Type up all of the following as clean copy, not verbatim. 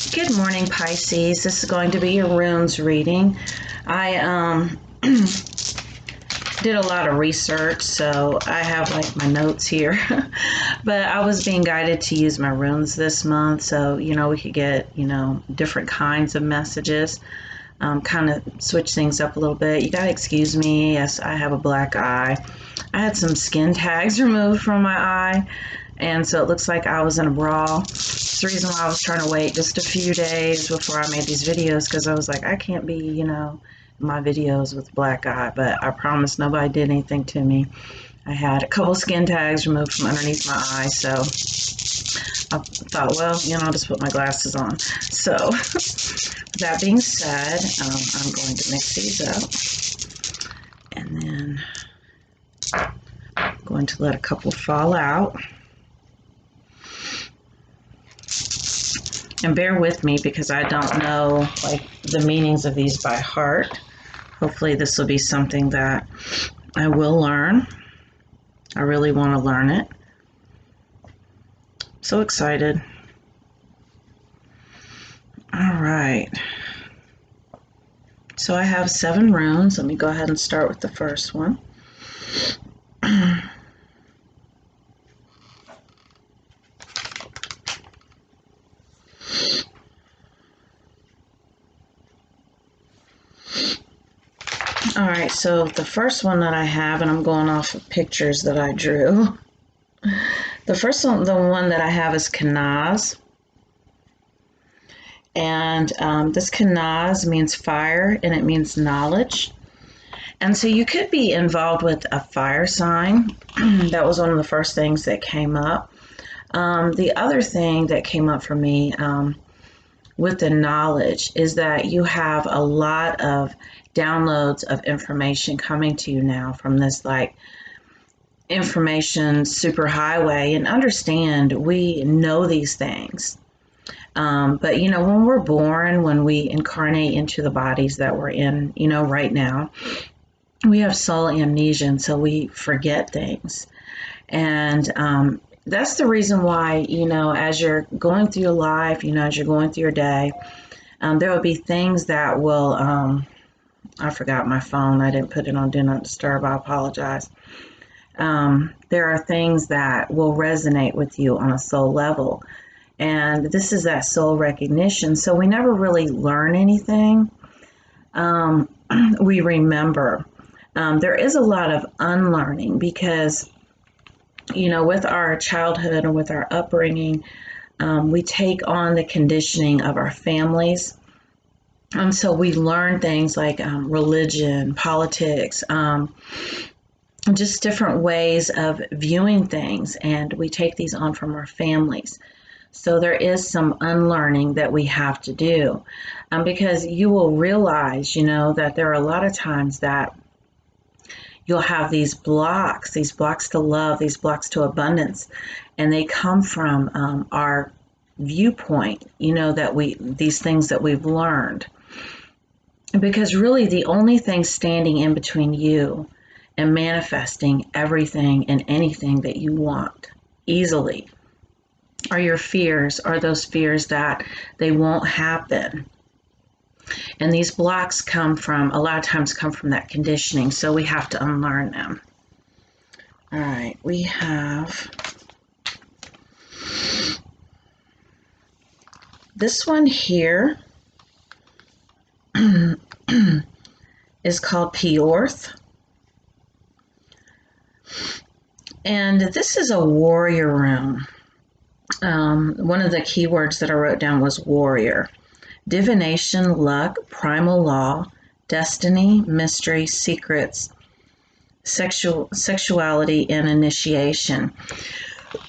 Good morning, Pisces. This is going to be your runes reading. I did a lot of research, so I have like my notes here. But I was being guided to use my runes this month, so we could get different kinds of messages. Kind of switch things up a little bit. You gotta excuse me. Yes, I have a black eye. I had some skin tags removed from my eye, and so it looks like I was in a brawl. It's the reason why I was trying to wait just a few days before I made these videos, because I was like, I can't be, in my videos with black eye, but I promise nobody did anything to me. I had a couple skin tags removed from underneath my eye, so I thought, well, I'll just put my glasses on. So that being said, I'm going to mix these up, and then I'm going to let a couple fall out. And bear with me because I don't know the meanings of these by heart. Hopefully this will be something that I will learn. I really want to learn it. So excited. All right. So I have 7 runes. Let me go ahead and start with the first one. All right, so the first one that I have, and I'm going off of pictures that I drew. The first one, the one that I have is Kanaz. And this Kanaz means fire, and it means knowledge. And so you could be involved with a fire sign. That was one of the first things that came up. The other thing that came up for me with the knowledge is that you have a lot of downloads of information coming to you now from this information superhighway. And understand, we know these things. But when we're born, when we incarnate into the bodies that we're in, right now, we have soul amnesia, and so we forget things. And that's the reason why, as you're going through your life, as you're going through your day, there will be things that will, I forgot my phone. I didn't put it on Do Not Disturb. I apologize. There are things that will resonate with you on a soul level. And this is that soul recognition. So we never really learn anything. We remember. There is a lot of unlearning because, with our childhood and with our upbringing, we take on the conditioning of our families. So we learn things like religion, politics, just different ways of viewing things, and we take these on from our families. So there is some unlearning that we have to do, because you will realize, that there are a lot of times that you'll have these blocks to love, these blocks to abundance, and they come from our viewpoint, these things that we've learned. Because really the only thing standing in between you and manifesting everything and anything that you want easily are your fears, are those fears that they won't happen. And these blocks a lot of times come from that conditioning, so we have to unlearn them. All right, we have this one here is called Peorth. And this is a warrior rune. One of the keywords that I wrote down was warrior. Divination, luck, primal law, destiny, mystery, secrets, sexuality, and initiation.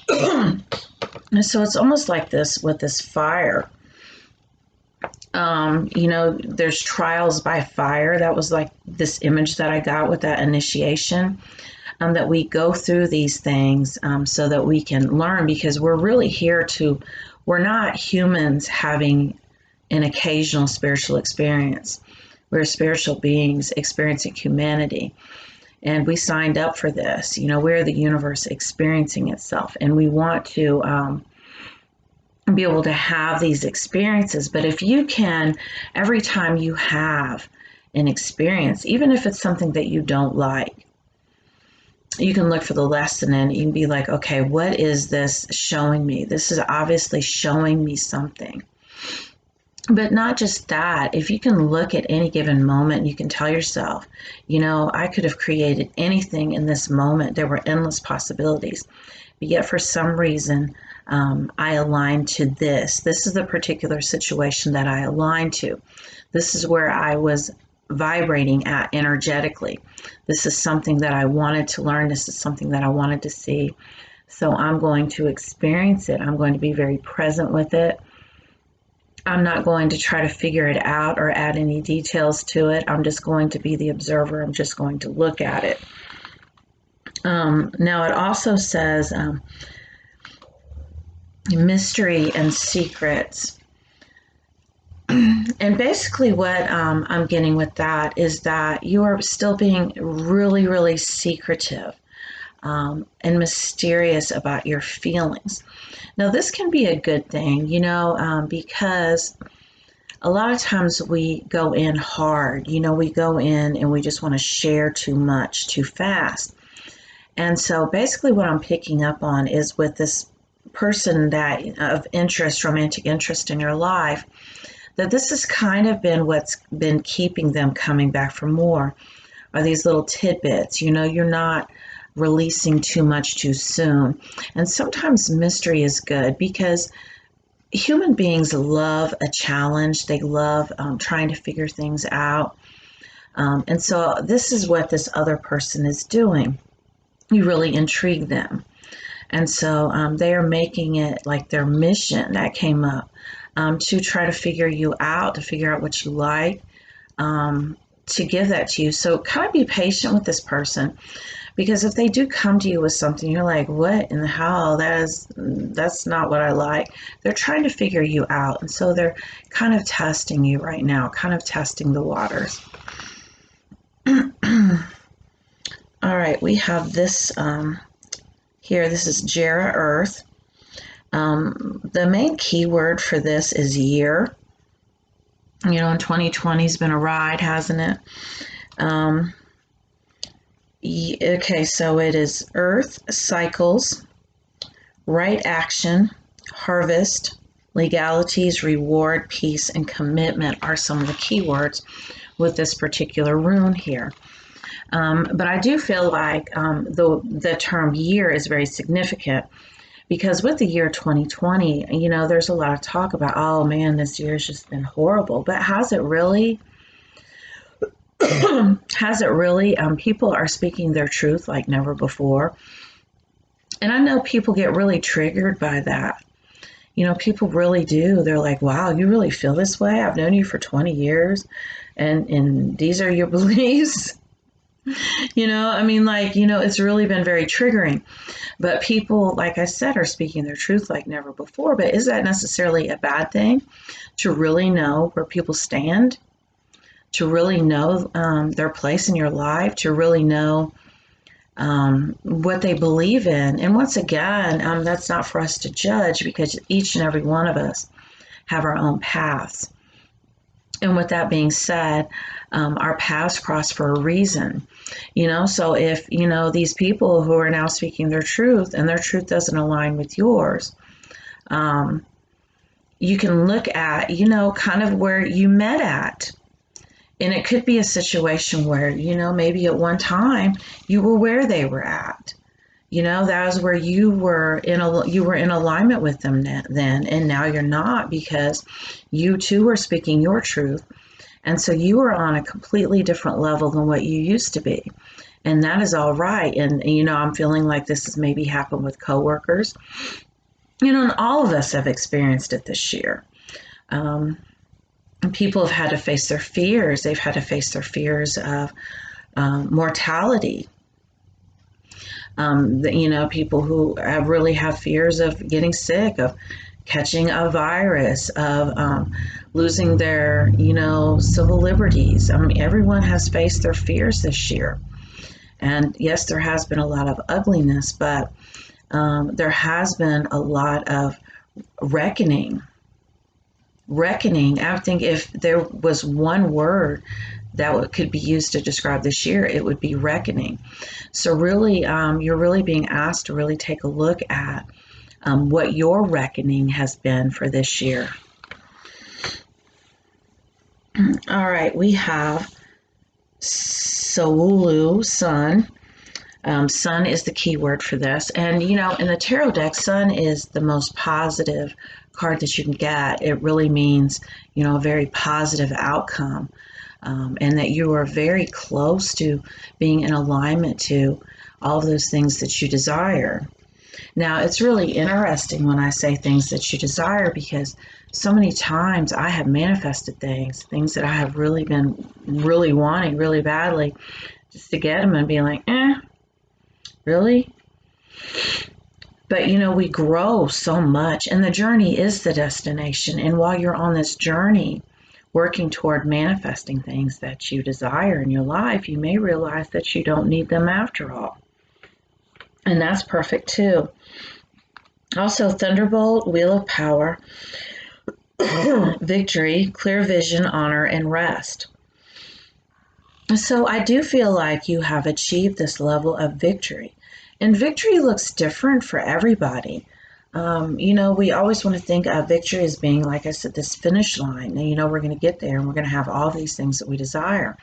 So it's almost like this with this fire. There's trials by fire. That was like this image that I got with that initiation. That we go through these things so that we can learn, because we're really here we're not humans having an occasional spiritual experience. We're spiritual beings experiencing humanity. And we signed up for this. We're the universe experiencing itself. And we want to be able to have these experiences. But if you can, every time you have an experience, even if it's something that you don't like, you can look for the lesson and you can be like, okay, what is this showing me? This is obviously showing me something. But not just that, if you can look at any given moment, you can tell yourself, I could have created anything in this moment. There were endless possibilities. But yet, for some reason, I aligned to this. This is the particular situation that I aligned to. This is where I was vibrating at energetically. This is something that I wanted to learn. This is something that I wanted to see. So I'm going to experience it. I'm going to be very present with it. I'm not going to try to figure it out or add any details to it. I'm just going to be the observer. I'm just going to look at it. Now it also says mystery and secrets. And basically what I'm getting with that is that you are still being really, really secretive and mysterious about your feelings. Now, this can be a good thing, because a lot of times we go in hard, we go in and we just want to share too much too fast. And so basically what I'm picking up on is with this person that of interest, romantic interest in your life, that this has kind of been what's been keeping them coming back for more, are these little tidbits. You're not releasing too much too soon. And sometimes mystery is good because human beings love a challenge. They love trying to figure things out. And so this is what this other person is doing. You really intrigue them. And so they are making it like their mission that came up to try to figure you out, to figure out what you like, to give that to you. So kind of be patient with this person. Because if they do come to you with something, you're like, what in the hell? That's not what I like. They're trying to figure you out. And so they're kind of testing you right now, kind of testing the waters. All right, we have this here. This is Jera Earth. The main keyword for this is year. And 2020 has been a ride, hasn't it? Okay, so it is Earth, cycles, right action, harvest, legalities, reward, peace, and commitment are some of the keywords with this particular rune here. But I do feel like the term year is very significant because with the year 2020, there's a lot of talk about, oh man, this year's just been horrible. But has it really? Has it really? People are speaking their truth like never before. And I know people get really triggered by that. People really do. They're like, wow, you really feel this way? I've known you for 20 years and these are your beliefs. It's really been very triggering. But people, like I said, are speaking their truth like never before. But is that necessarily a bad thing? To really know where people stand? To really know their place in your life, to really know what they believe in. And once again, that's not for us to judge because each and every one of us have our own paths. And with that being said, our paths cross for a reason. So if, these people who are now speaking their truth and their truth doesn't align with yours, you can look at, kind of where you met at. And it could be a situation where, maybe at one time you were where they were at. That was where you were in alignment with them then, and now you're not because you too are speaking your truth. And so you are on a completely different level than what you used to be. And that is all right. And, I'm feeling like this has maybe happened with coworkers. And all of us have experienced it this year. People have had to face their fears. They've had to face their fears of mortality. People who really have fears of getting sick, of catching a virus, of losing their, civil liberties. Everyone has faced their fears this year. And yes, there has been a lot of ugliness, but there has been a lot of reckoning. Reckoning. I think if there was one word that could be used to describe this year, it would be reckoning. So really, you're really being asked to really take a look at what your reckoning has been for this year. All right, we have Soulu, sun. Sun is the key word for this. And, you know, in the tarot deck, sun is the most positive card that you can get. It really means, you know, a very positive outcome, and that you are very close to being in alignment to all of those things that you desire. Now, it's really interesting when I say things that you desire, because so many times I have manifested things that I have really been really wanting really badly, just to get them and be like, really? But you know, we grow so much, and the journey is the destination. And while you're on this journey, working toward manifesting things that you desire in your life, you may realize that you don't need them after all. And that's perfect too. Also, Thunderbolt, Wheel of Power, victory, clear vision, honor, and rest. So I do feel like you have achieved this level of victory. And victory looks different for everybody. You know, we always want to think of victory as being, like I said, this finish line. And, you know, we're going to get there and we're going to have all these things that we desire.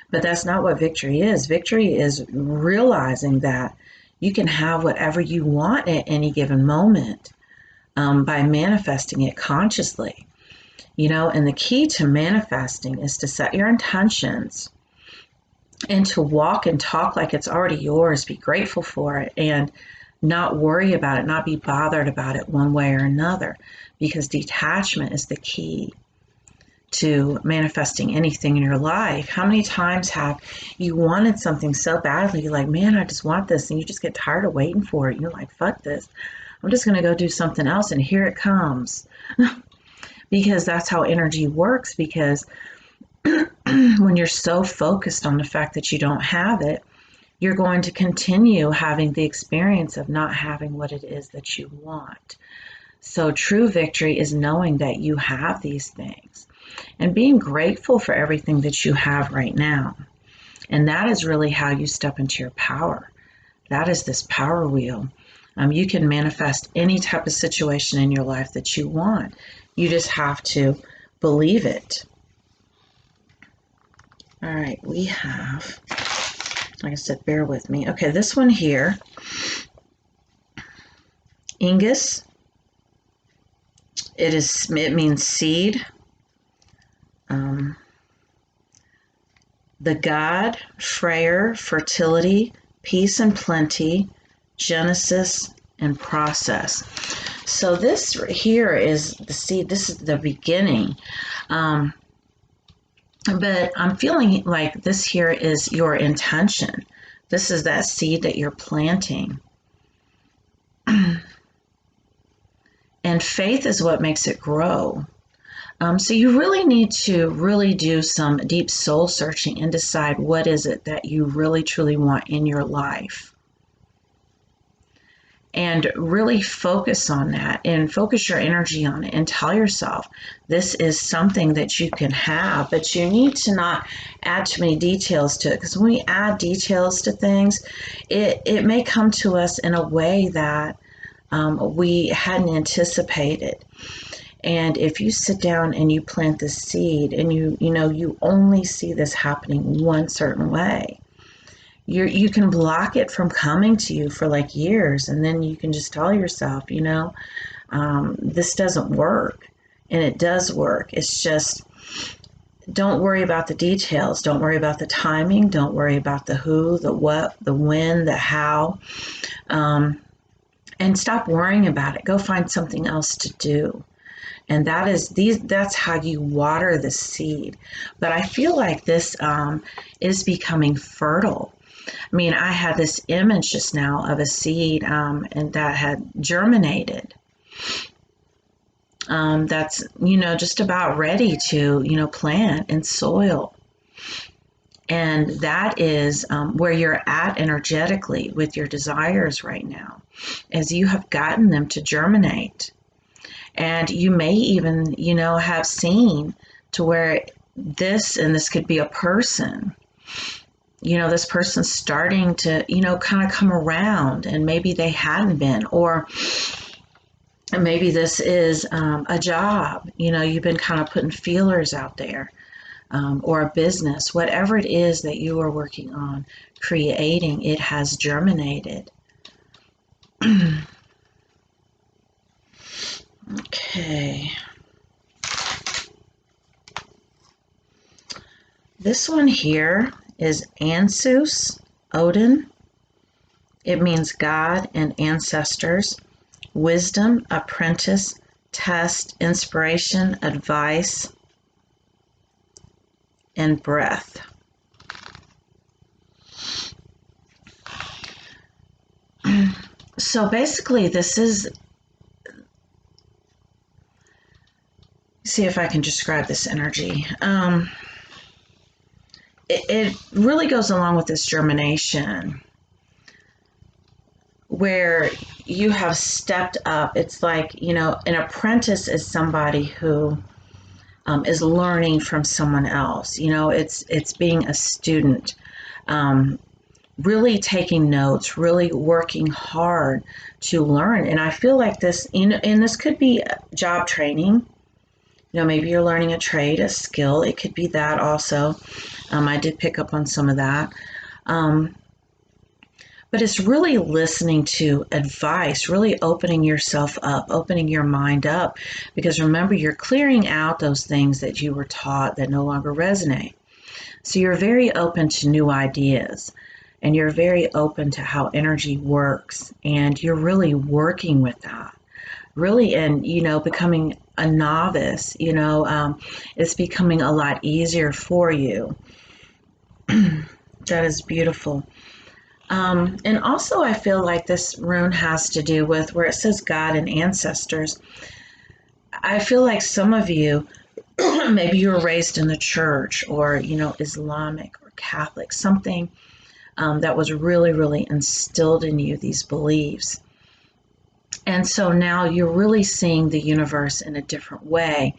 But that's not what victory is. Victory is realizing that you can have whatever you want at any given moment, by manifesting it consciously. You know, and the key to manifesting is to set your intentions and to walk and talk like it's already yours, be grateful for it, and not worry about it, not be bothered about it one way or another, because detachment is the key to manifesting anything in your life. How many times have you wanted something so badly, you're like, man, I just want this, and you just get tired of waiting for it. You're like, fuck this. I'm just going to go do something else, and here it comes. Because that's how energy works, because when you're so focused on the fact that you don't have it, you're going to continue having the experience of not having what it is that you want. So true victory is knowing that you have these things and being grateful for everything that you have right now. And that is really how you step into your power. That is this power wheel. You can manifest any type of situation in your life that you want. You just have to believe it. All right, we have, like I said, bear with me. Okay, this one here, Ingus. It means seed. The god, Freyr, fertility, peace and plenty, Genesis, and process. So this here is the seed. This is the beginning. But I'm feeling like this here is your intention. This is that seed that you're planting. And faith is what makes it grow. So you really need to really do some deep soul searching and decide what is it that you really truly want in your life. And really focus on that and focus your energy on it and tell yourself this is something that you can have, but you need to not add too many details to it, because when we add details to things, it may come to us in a way that we hadn't anticipated. And if you sit down and you plant the seed and you only see this happening one certain way, you can block it from coming to you for like years, and then you can just tell yourself, this doesn't work. And it does work. It's just, don't worry about the details. Don't worry about the timing. Don't worry about the who, the what, the when, the how. And stop worrying about it. Go find something else to do. And that's how you water the seed. But I feel like this is becoming fertile. I mean, I had this image just now of a seed and that had germinated. That's, just about ready to, plant in soil. And that is where you're at energetically with your desires right now, as you have gotten them to germinate. And you may even, have seen to where this could be a person, this person's starting to, kind of come around, and maybe they hadn't been, or maybe this is a job, you've been kind of putting feelers out there, or a business, whatever it is that you are working on creating, it has germinated. Okay. This one here is Ansus, Odin. It means God and ancestors, wisdom, apprentice, test, inspiration, advice, and breath. So basically this is, see if I can describe this energy. It really goes along with this germination, where you have stepped up. It's like, an apprentice is somebody who is learning from someone else. It's being a student, really taking notes, really working hard to learn. And I feel like this, and this could be job training. Maybe you're learning a trade, a skill. It could be that also. I did pick up on some of that. But it's really listening to advice, really opening yourself up, opening your mind up. Because remember, you're clearing out those things that you were taught that no longer resonate. So you're very open to new ideas, and you're very open to how energy works. And you're really working with that. Really, and, becoming a novice, it's becoming a lot easier for you. That is beautiful. And also, I feel like this rune has to do with where it says God and ancestors. I feel like some of you, maybe you were raised in the church, or, Islamic or Catholic, something that was really, really instilled in you, these beliefs. And so now you're really seeing the universe in a different way.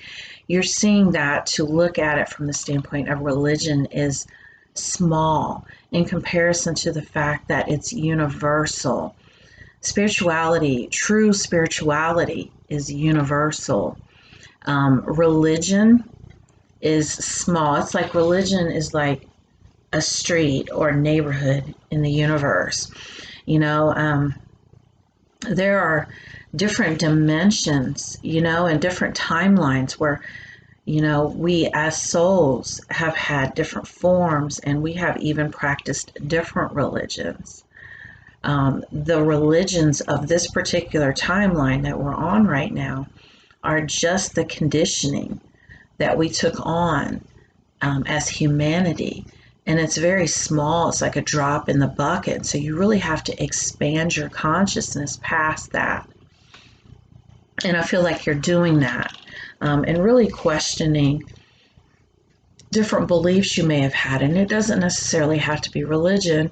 You're seeing that to look at it from the standpoint of religion is small in comparison to the fact that it's universal. Spirituality, true spirituality, is universal. Religion is small. It's like religion is like a street or neighborhood in the universe. There are different dimensions, and different timelines where, we as souls have had different forms, and we have even practiced different religions. The religions of this particular timeline that we're on right now are just the conditioning that we took on as humanity. And it's very small. It's like a drop in the bucket. So you really have to expand your consciousness past that. And I feel like you're doing that, and really questioning different beliefs you may have had. And it doesn't necessarily have to be religion.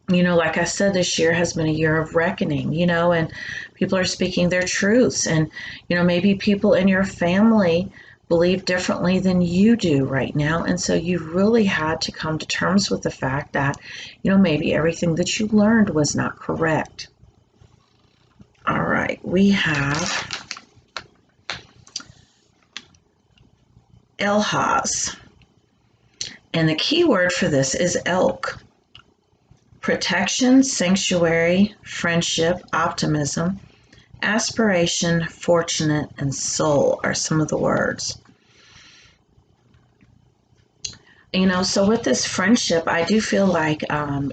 Like I said, this year has been a year of reckoning, and people are speaking their truths. And, maybe people in your family believe differently than you do right now. And so you've really had to come to terms with the fact that, maybe everything that you learned was not correct. All right, we have Elhaz. And the key word for this is elk. Protection, sanctuary, friendship, optimism, aspiration, fortunate, and soul are some of the words. So with this friendship, I do feel like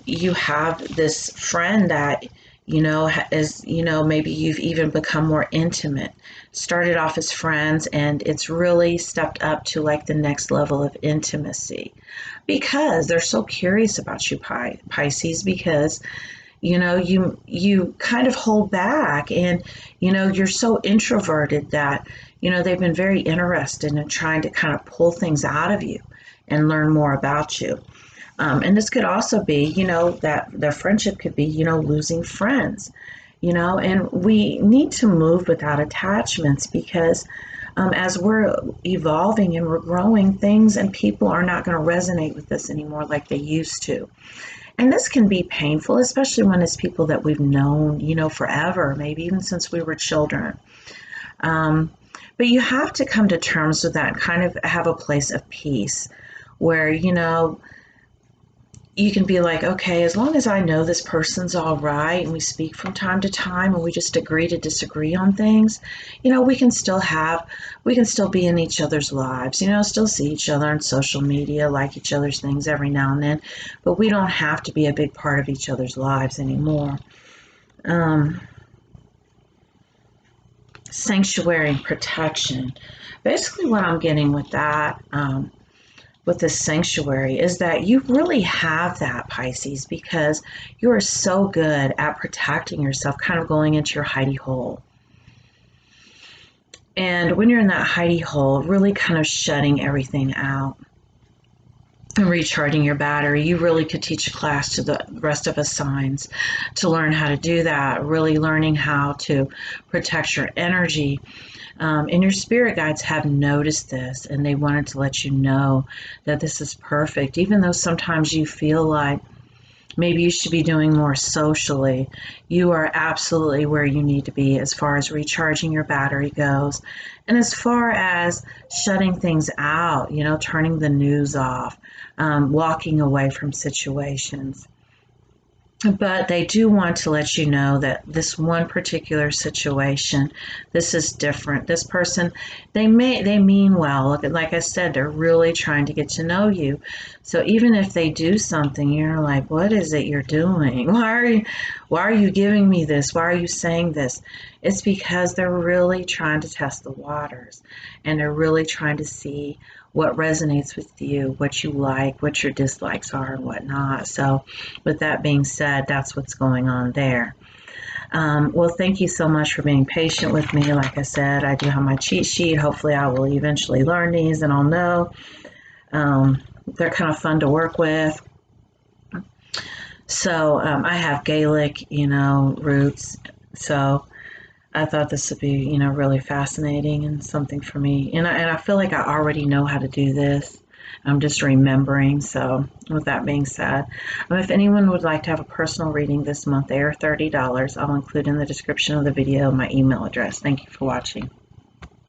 you have this friend that, is, maybe you've even become more intimate. Started off as friends, and it's really stepped up to like the next level of intimacy, because they're so curious about you, Pisces, because, you kind of hold back, and, you're so introverted that, they've been very interested in trying to kind of pull things out of you and learn more about you. And this could also be, that their friendship could be, losing friends. and we need to move without attachments because as we're evolving and we're growing, things and people are not going to resonate with us anymore like they used to. And this can be painful, especially when it's people that we've known, forever, maybe even since we were children. Um, but you have to come to terms with that and kind of have a place of peace where, you can be like, okay, as long as I know this person's all right and we speak from time to time and we just agree to disagree on things, we can still be in each other's lives, still see each other on social media, like each other's things every now and then, but we don't have to be a big part of each other's lives anymore. Sanctuary and protection. Basically, what I'm getting with that, with this sanctuary, is that you really have that, Pisces, because you are so good at protecting yourself, kind of going into your hidey hole. And when you're in that hidey hole, really kind of shutting everything out and recharging your battery, you really could teach a class to the rest of us signs to learn how to do that, really learning how to protect your energy. And your spirit guides have noticed this and they wanted to let you know that this is perfect, even though sometimes you feel like maybe you should be doing more socially. You are absolutely where you need to be as far as recharging your battery goes. And as far as shutting things out, turning the news off, walking away from situations. But they do want to let you know that this one particular situation, this is different. This person, they mean well. Like I said, they're really trying to get to know you. So even if they do something, you're like, what is it you're doing? Why are you giving me this? Why are you saying this? It's because they're really trying to test the waters, and they're really trying to see what resonates with you, what you like, what your dislikes are, and whatnot. So with that being said, that's what's going on there. Well, thank you so much for being patient with me. Like I said, I do have my cheat sheet. Hopefully I will eventually learn these and I'll know. They're kind of fun to work with. So I have Gaelic, roots. So I thought this would be, really fascinating and something for me. And I feel like I already know how to do this. I'm just remembering. So with that being said, if anyone would like to have a personal reading this month, they are $30. I'll include in the description of the video my email address. Thank you for watching.